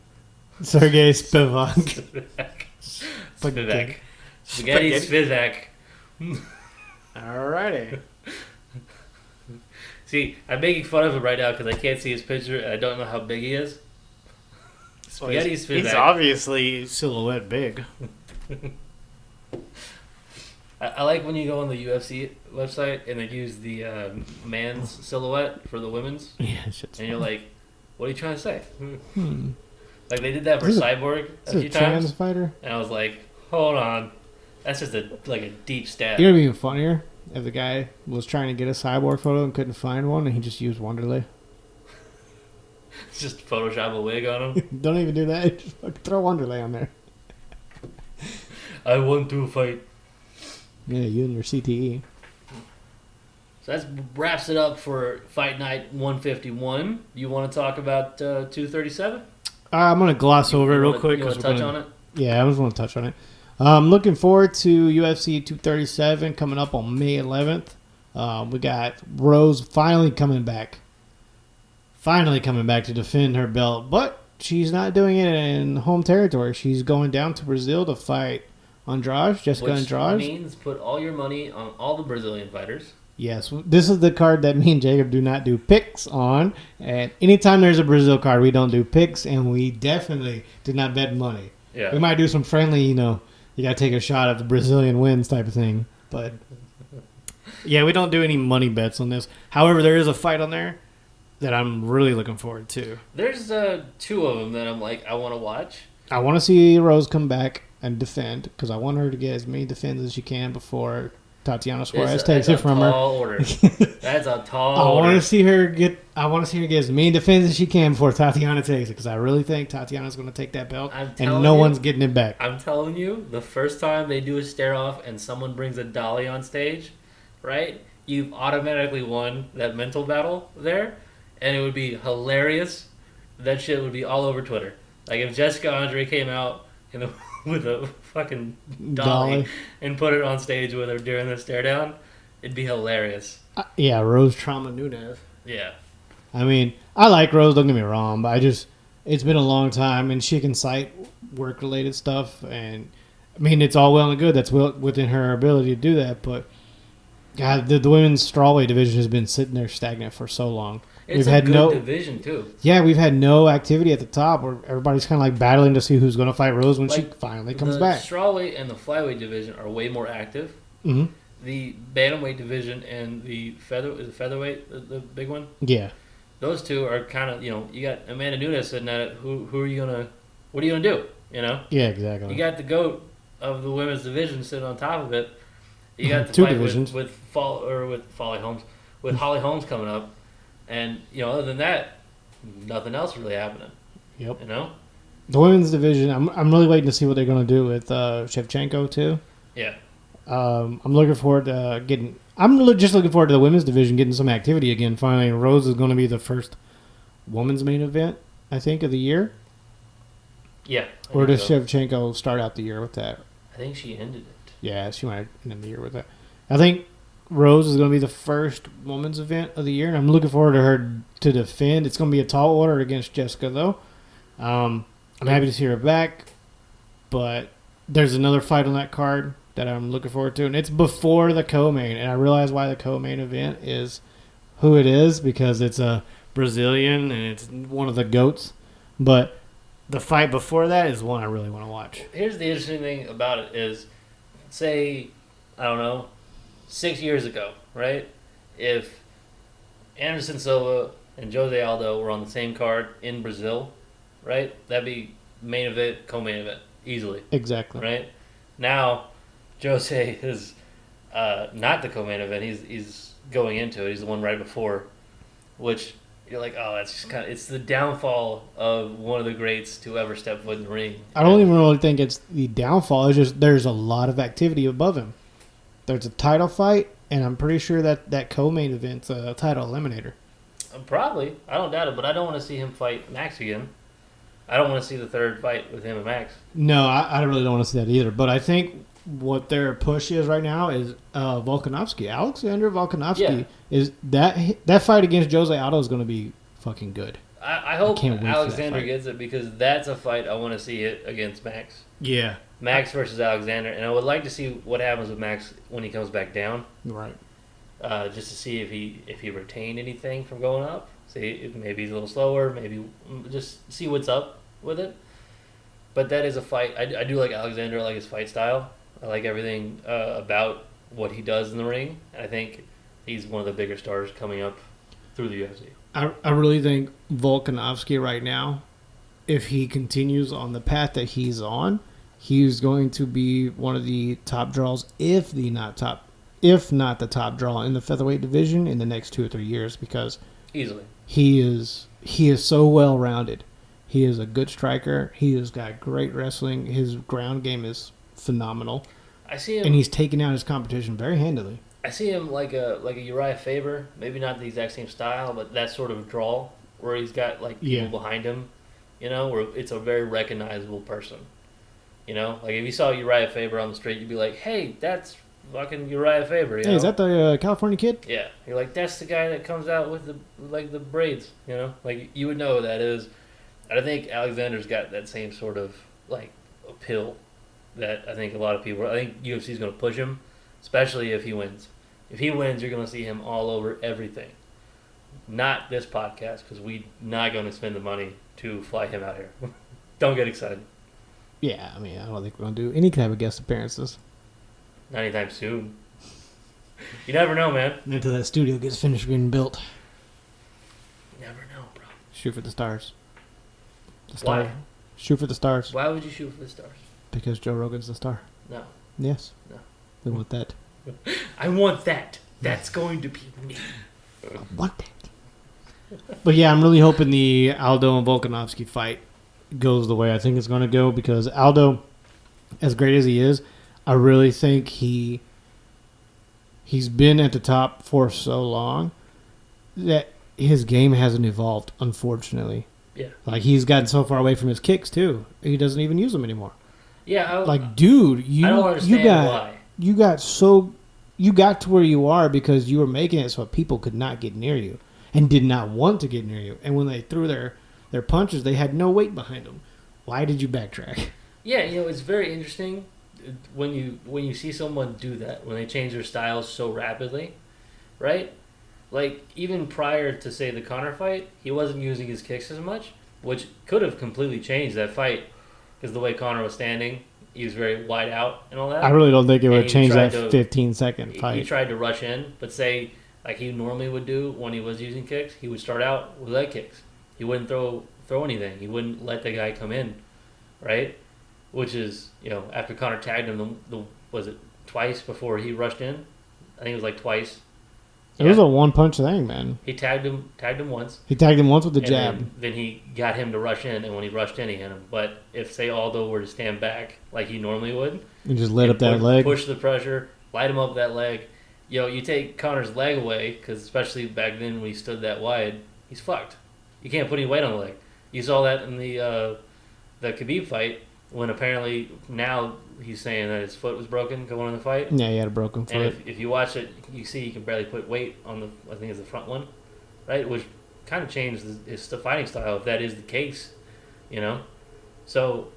Sergey Spivak. Spivak. Spaghetti Spivak. Alrighty. See, I'm making fun of him right now because I can't see his picture and I don't know how big he is. Spaghetti Spivak. He's obviously silhouette big. I like when you go on the UFC website and they use the man's silhouette for the women's. Yeah, shit's and you're funny. like, what are you trying to say? Like they did that for Cyborg a few trans times. fighter? And I was like, hold on. That's just a deep stab. You know what would be even funnier? If the guy was trying to get a cyborg photo and couldn't find one and he just used Wonderlay. Just Photoshop a wig on him. Don't even do that. Just fucking throw Wonderlay on there. I want to fight. Yeah, you and your CTE. So that wraps it up for Fight Night 151. You want to talk about 237? I'm going to gloss over it real quick. You want to touch on it? Yeah, I just want to touch on it. I'm looking forward to UFC 237 coming up on May 11th. We got Rose finally coming back. Finally coming back to defend her belt. But she's not doing it in home territory. She's going down to Brazil to fight Jessica Andrade. Which means put all your money on all the Brazilian fighters. Yes, this is the card that me and Jacob do not do picks on. And anytime there's a Brazil card, we don't do picks, and we definitely do not bet money. Yeah. We might do some friendly, you got to take a shot at the Brazilian wins type of thing. But, yeah, we don't do any money bets on this. However, there is a fight on there that I'm really looking forward to. There's 2 of them that I'm like, I want to watch. I want to see Rose come back and defend, because I want her to get as many defends as she can before Tatiana Suarez takes it from her. That's a tall I order. want to see her get as many defenses as she can before Tatiana takes it, because I really think Tatiana's going to take that belt, and no one's getting it back. I'm telling you, the first time they do a stare off and someone brings a dolly on stage, right? You've automatically won that mental battle there, and it would be hilarious. That shit would be all over Twitter. Like if Jessica Andrade came out with a fucking dolly and put it on stage with her during the stare down, it'd be hilarious. Yeah, Rose Trauma Nunez. Yeah. I mean, I like Rose, don't get me wrong, but it's been a long time, and she can cite work-related stuff, and I mean, it's all well and good. That's within her ability to do that, but God, the women's strawweight division has been sitting there stagnant for so long. It's a good division, too. Yeah, we've had no activity at the top where everybody's kind of like battling to see who's going to fight Rose when she finally comes back. The strawweight and the flyweight division are way more active. Mm-hmm. The bantamweight division and the featherweight, the big one? Yeah. Those two are kind of, you got Amanda Nunes sitting at it. What are you going to do? Yeah, exactly. You got the GOAT of the women's division sitting on top of it. You got the Two fight divisions. with Holly Holmes coming up. And, other than that, nothing else really happening. Yep. The women's division, I'm really waiting to see what they're going to do with Shevchenko, too. Yeah. I'm looking forward to just looking forward to the women's division getting some activity again. Finally, Rose is going to be the first women's main event, I think, of the year. Yeah. Or does Shevchenko start out the year with that? I think she ended it. Yeah, she might end the year with that. I think Rose is going to be the first women's event of the year, and I'm looking forward to her to defend. It's going to be a tall order against Jessica, though. I'm happy to see her back, but there's another fight on that card that I'm looking forward to, and it's before the co-main, and I realize why the co-main event is who it is, because it's a Brazilian, and it's one of the GOATs. But the fight before that is one I really want to watch. Here's the interesting thing about it is, say, I don't know, 6 years ago, right? If Anderson Silva and Jose Aldo were on the same card in Brazil, right? That'd be main event, co-main event, easily. Exactly. Right? Now, Jose is not the co-main event. He's going into it. He's the one right before, which you're like, oh, that's just kind of, it's the downfall of one of the greats to ever step foot in the ring. I don't even really think it's the downfall. It's just there's a lot of activity above him. There's a title fight, and I'm pretty sure that co-main event's a title eliminator. Probably. I don't doubt it, but I don't want to see him fight Max again. I don't want to see the third fight with him and Max. No, I really don't want to see that either. But I think what their push is right now is Volkanovski. Alexander Volkanovski is that fight against Jose Aldo is going to be fucking good. I hope can't wait for Alexander that fight. gets it because that's a fight I want to see it against Max. Yeah. Max versus Alexander, and I would like to see what happens with Max when he comes back down. Right. Just to see if he retained anything from going up. See if maybe he's a little slower. Maybe just see what's up with it. But that is a fight. I do like Alexander. I like his fight style. I like everything about what he does in the ring. And I think he's one of the bigger stars coming up through the UFC. I really think Volkanovski right now, if he continues on the path that he's on, he's going to be one of the top draws, if not the top draw in the featherweight division in the next 2 or 3 years, because Easily. he is so well rounded. He is a good striker. He has got great wrestling. His ground game is phenomenal. I see him, and he's taking out his competition very handily. I see him like a Uriah Faber, maybe not the exact same style, but that sort of draw where he's got like people behind him, where it's a very recognizable person. Like if you saw Uriah Faber on the street, you'd be like, "Hey, that's fucking Uriah Faber." Hey, is that the California kid? Yeah, you're like, that's the guy that comes out with the braids. Like you would know who that is. And I think Alexander's got that same sort of like appeal that I think a lot of people. I think UFC's going to push him, especially if he wins. If he wins, you're going to see him all over everything. Not this podcast, because we're not going to spend the money to fly him out here. Don't get excited. Yeah, I mean, I don't think we're going to do any type of guest appearances. Not anytime soon. You never know, man. Until that studio gets finished being built. You never know, bro. Shoot for the stars. Why? Shoot for the stars. Why would you shoot for the stars? Because Joe Rogan's the star. No. Yes. No. We want that. I want that. That's going to be me. I want that. But yeah, I'm really hoping the Aldo and Volkanovski fight goes the way I think it's going to go, because Aldo, as great as he is, I really think he's been at the top for so long that his game hasn't evolved, unfortunately. Yeah. Like, he's gotten so far away from his kicks, too. He doesn't even use them anymore. Yeah. Dude, I don't understand why. You got to where you are because you were making it so people could not get near you and did not want to get near you. And when they threw their punches, they had no weight behind them. Why did you backtrack? Yeah, it's very interesting when you see someone do that, when they change their styles so rapidly, right? Like, even prior to, say, the Conor fight, he wasn't using his kicks as much, which could have completely changed that fight because the way Conor was standing, he was very wide out and all that. I really don't think it would have changed that 15-second fight. He tried to rush in, but say, like he normally would do when he was using kicks, he would start out with leg kicks. He wouldn't throw anything. He wouldn't let the guy come in, right? Which is, after Conor tagged him, was it twice before he rushed in? I think it was like twice. It was a one-punch thing, man. He tagged him once. He tagged him once with the jab. Then he got him to rush in, and when he rushed in, he hit him. But if, say, Aldo were to stand back like he normally would, and just lit up that leg, push the pressure, light him up that leg, you take Conor's leg away, because especially back then when he stood that wide, he's fucked. You can't put any weight on the leg. You saw that in the Khabib fight, when apparently now he's saying that his foot was broken going in the fight. Yeah, he had a broken foot. And if you watch it, you see he can barely put weight on I think it's the front one, right? Which kind of changed his fighting style, if that is the case, So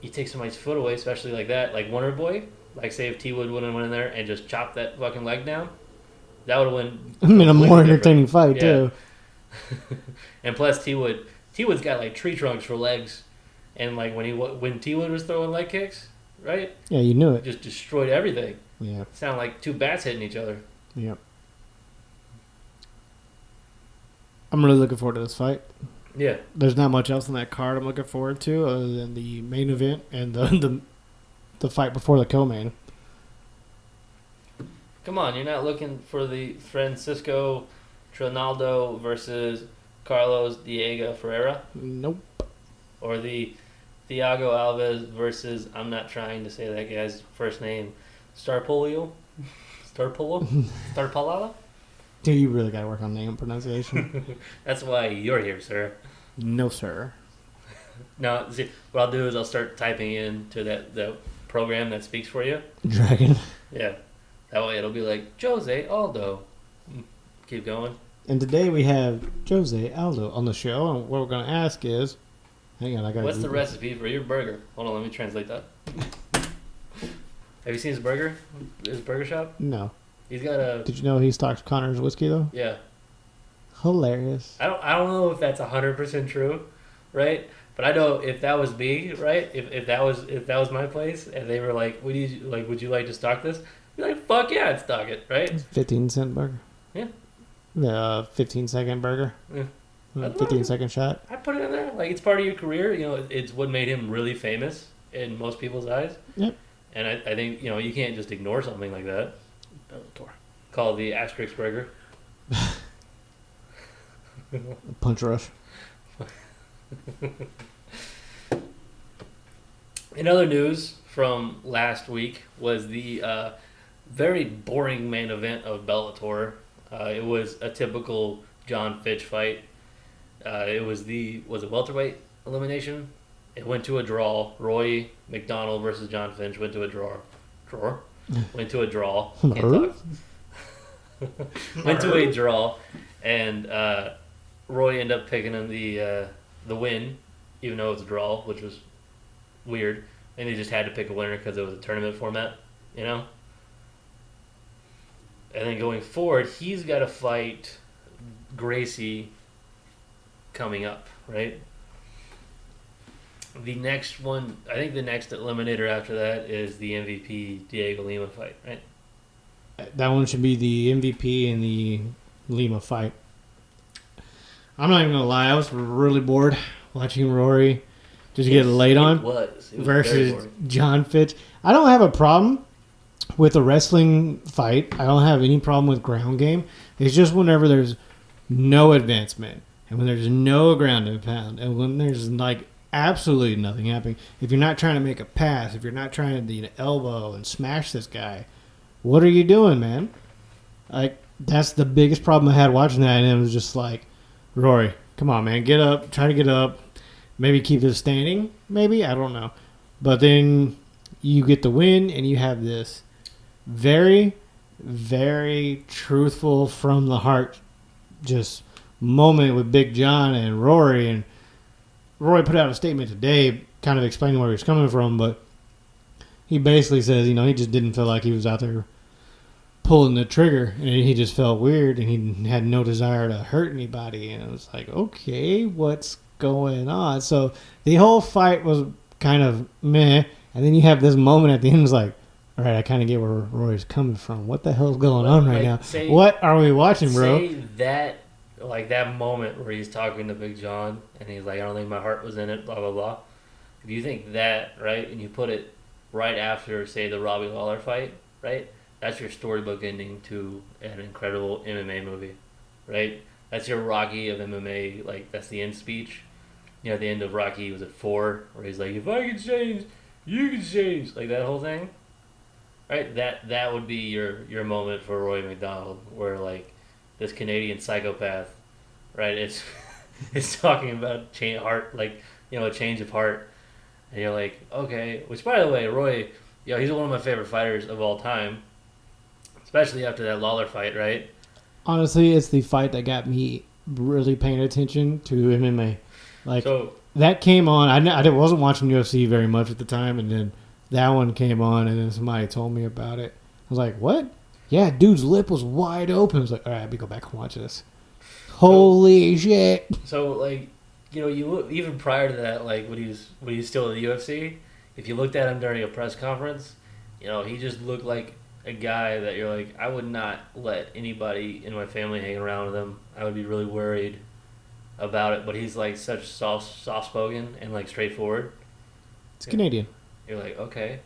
you take somebody's foot away, especially like that, like Wonder Boy, like say if T Wood would have went in there and just chopped that fucking leg down, that would have been a more entertaining fight, too. And plus T-Wood's got like tree trunks for legs, and like when T-Wood was throwing leg kicks, right? Yeah, you knew it. Just destroyed everything. Yeah. Sound like two bats hitting each other. Yep. I'm really looking forward to this fight. Yeah. There's not much else on that card I'm looking forward to other than the main event and the fight before the co-main. Come on, you're not looking for the Francisco Trinaldo versus Carlos Diego Ferreira? Nope. Or the Thiago Alves versus, I'm not trying to say that guy's first name, Starpollo? Starpalala? Dude, you really got to work on name pronunciation. That's why you're here, sir. No, sir. No, see, what I'll do is I'll start typing into the program that speaks for you. Dragon. Yeah. That way it'll be like, Jose Aldo. Keep going. And today we have Jose Aldo on the show, and what we're going to ask is... Hang on, I got. What's the recipe for your burger? Hold on, let me translate that. Have you seen his burger? His burger shop? No. He's got a... Did you know he stocks Connor's whiskey, though? Yeah. Hilarious. I don't know if that's 100% true, right? But I know if that was me, right? If that was my place, and they were like, would you like to stock this? I'd be like, fuck yeah, I'd stock it, right? 15-cent burger. Yeah. The 15-second burger. Yeah. 15-second shot. I put it in there. Like, it's part of your career. You know, it's what made him really famous in most people's eyes. Yep. And I think, you know, you can't just ignore something like that. Called the asterisk burger. Punch rush. In other news from last week was the very boring main event of Bellator. It was a typical John Fitch fight. Was it welterweight elimination? It went to a draw. Roy McDonald versus John Finch went to a draw. Went to a draw. Can't talk. Went to a draw, and Roy ended up picking him the win, even though it was a draw, which was weird. And they just had to pick a winner because it was a tournament format, you know? And then going forward, he's got to fight Gracie coming up, right? The next one, I think the next eliminator after that is the MVP Diego Lima fight, right? That one should be the MVP in the Lima fight. I'm not even going to lie. I was really bored watching Rory just get laid on It was versus John Fitch. I don't have a problem with a wrestling fight. I don't have any problem with ground game. It's just whenever there's no advancement and when there's no ground and pound and when there's like absolutely nothing happening. If you're not trying to make a pass, if you're not trying to elbow and smash this guy, what are you doing, man? Like, that's the biggest problem I had watching that, and it was just like, Rory, come on, man, get up, try to get up, maybe keep this standing, maybe, I don't know. But then you get the win, and you have this very, very truthful, from the heart, just moment with Big John and Rory, and Roy put out a statement today kind of explaining where he was coming from, but he basically says, you know, he just didn't feel like he was out there pulling the trigger, and he just felt weird, and he had no desire to hurt anybody, and it was like, okay, what's going on? So the whole fight was kind of meh, and then you have this moment at the end, it's like, all right, I kind of get where Roy's coming from. What the hell's going on right now? What are we watching, bro? Say that, like that moment where he's talking to Big John, and he's like, I don't think my heart was in it, blah, blah, blah. If you think that, right, and you put it right after, say, the Robbie Lawler fight, right, that's your storybook ending to an incredible MMA movie, right? That's your Rocky of MMA, like, that's the end speech. You know, at the end of Rocky, was it 4, where he's like, if I can change, you can change, like that whole thing, right? That would be your moment for Roy McDonald, where, like, this Canadian psychopath, right, it's talking about heart, like, you know, a change of heart, and you're like, okay, which, by the way, Roy, you know, he's one of my favorite fighters of all time, especially after that Lawler fight, right? Honestly, it's the fight that got me really paying attention to MMA. Like, so, that came on. I wasn't watching UFC very much at the time, and then that one came on, and then somebody told me about it. I was like, what? Yeah, dude's lip was wide open. I was like, all right, let me go back and watch this. Holy shit. So like, you know, you look, even prior to that, like when he was still in the UFC, if you looked at him during a press conference, you know, he just looked like a guy that you're like, I would not let anybody in my family hang around with him. I would be really worried about it. But he's like such soft spoken and like straightforward. It's Canadian. You're like, okay,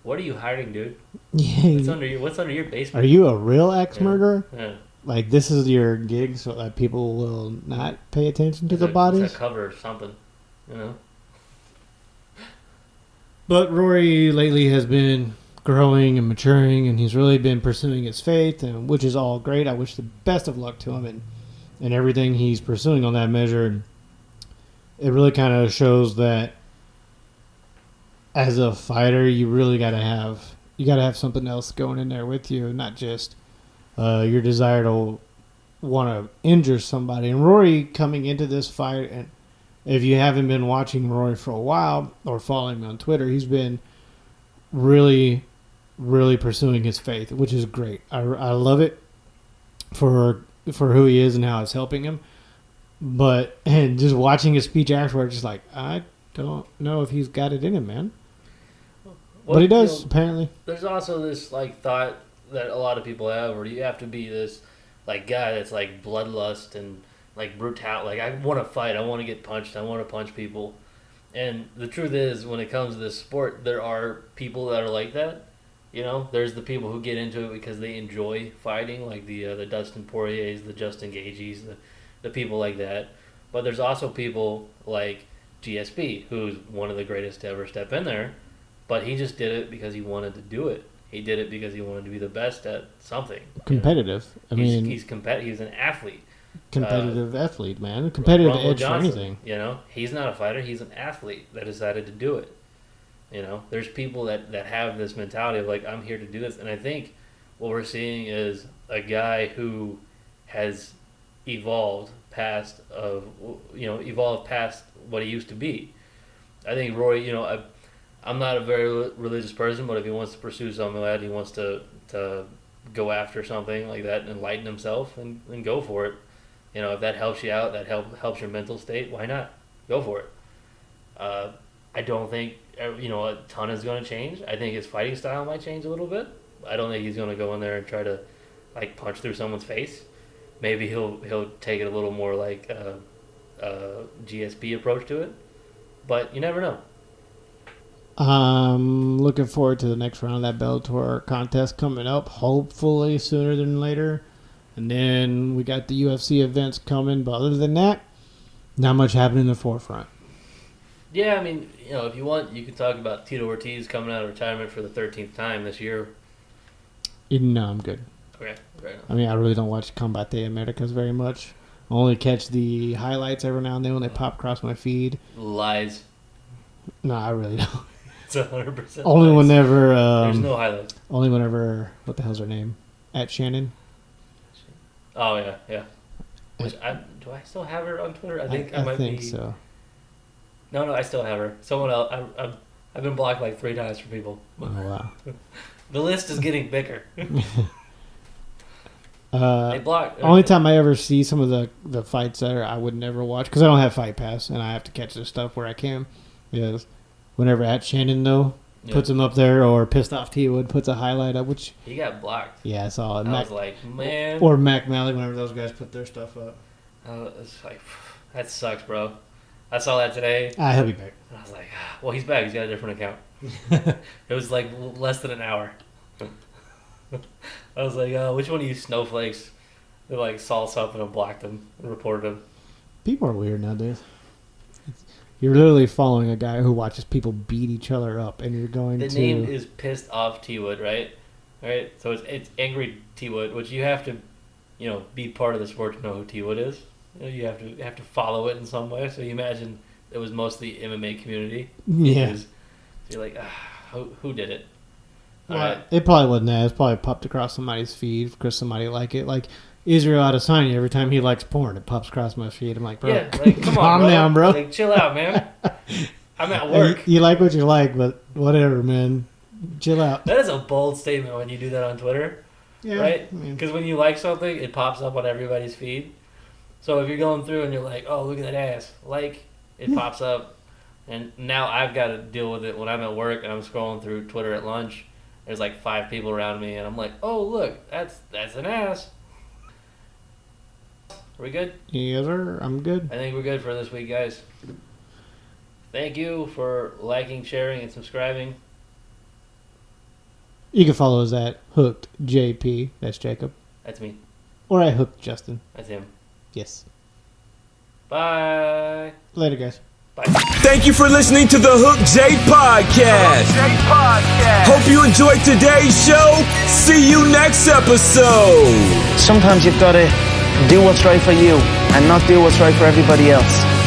what are you hiding, dude? Yeah. What's under your basement? Are you a real ex-murderer? Yeah. Like, this is your gig so that people will not pay attention to the bodies? It's a cover or something, you know? But Rory lately has been growing and maturing, and he's really been pursuing his faith, and which is all great. I wish the best of luck to him and everything he's pursuing on that measure. And it really kind of shows that as a fighter, you really got to have something else going in there with you, not just your desire to want to injure somebody. And Rory coming into this fight, and if you haven't been watching Rory for a while or following him on Twitter, he's been really, really pursuing his faith, which is great. I love it for who he is and how it's helping him. And just watching his speech afterwards, just like, I don't know if he's got it in him, man. Well, but he does, you know, apparently. There's also this like thought that a lot of people have, where you have to be this like guy that's like bloodlust and like brutal. Like, I want to fight, I want to get punched, I want to punch people. And the truth is, when it comes to this sport, there are people that are like that. You know, there's the people who get into it because they enjoy fighting, like the Dustin Poiriers, the Justin Gaethjes, the people like that. But there's also people like GSP, who's one of the greatest to ever step in there. But he just did it because he wanted to do it. He did it because he wanted to be the best at something. Competitive. You know? He's an athlete. Competitive athlete, man. Competitive Rumble edge Johnson, for anything. You know, he's not a fighter. He's an athlete that decided to do it. You know, there's people that have this mentality of like, I'm here to do this. And I think what we're seeing is a guy who has evolved past what he used to be. I think Roy, you know, I'm not a very religious person, but if he wants to pursue something like that, he wants to go after something like that and enlighten himself, and go for it. You know, if that helps you out, that helps your mental state, why not? Go for it. I don't think, you know, a ton is going to change. I think his fighting style might change a little bit. I don't think he's going to go in there and try to like punch through someone's face. Maybe he'll take it a little more like GSP approach to it. But you never know. I'm looking forward to the next round of that Bellator contest coming up, hopefully sooner than later. And then we got the UFC events coming, but other than that, not much happening in the forefront. Yeah, I mean, you know, if you want, you could talk about Tito Ortiz coming out of retirement for the 13th time this year. No, I'm good. Okay, fair enough. I mean, I really don't watch Combate Americas very much. I only catch the highlights every now and then when they pop across my feed. Lies. No, I really don't. It's 100% Only lies. whenever... There's no highlights. Only whenever... What the hell's her name? At Shannon? Oh, yeah. Which do I still have her on Twitter? I think I think so. No, I still have her. Someone else. I've been blocked like 3 times from people. Oh, wow. The list is getting bigger. They block. Only time I ever see some of the fights that I would never watch, because I don't have Fight Pass, and I have to catch this stuff where I can, is whenever At Shannon, though, puts them up there, or Pissed Off T Wood puts a highlight up, which... He got blocked. Yeah, I saw it. I was like, man. Or Mac Malley, whenever those guys put their stuff up. It's like, that sucks, bro. I saw that today. He'll be back. I was like, well, he's back. He's got a different account. It was like less than an hour. I was like, which one of you snowflakes? They like saw something and blocked him and reported him. People are weird nowadays. You're literally following a guy who watches people beat each other up, and you're going The name is Pissed Off T Wood, right? Right. So it's Angry T Wood, which you have to, you know, be part of the sport to know who T Wood is. You have to follow it in some way. So you imagine it was mostly MMA community. Yeah. So you're like, who did it? Well, it probably wasn't that. It's probably popped across somebody's feed because somebody liked it. Like Israel Adesanya, every time he likes porn, it pops across my feed. I'm like, bro, yeah, like, come on, calm down, bro. Like, chill out, man. I'm at work. You like what you like, but whatever, man. Chill out. That is a bold statement when you do that on Twitter. Yeah, right? Because when you like something, it pops up on everybody's feed. So if you're going through and you're like, oh, look at that ass, like, it pops up. And now I've got to deal with it when I'm at work and I'm scrolling through Twitter at lunch. There's like 5 people around me, and I'm like, oh, look, that's an ass. Are we good? Yes, sir. I'm good. I think we're good for this week, guys. Thank you for liking, sharing, and subscribing. You can follow us at Hooked JP. That's Jacob. That's me. Or at Hooked Justin. That's him. Yes. Bye. Later, guys. Bye. Thank you for listening to the Hook J Podcast. Hope you enjoyed today's show. See you next episode. Sometimes you've got to do what's right for you and not do what's right for everybody else.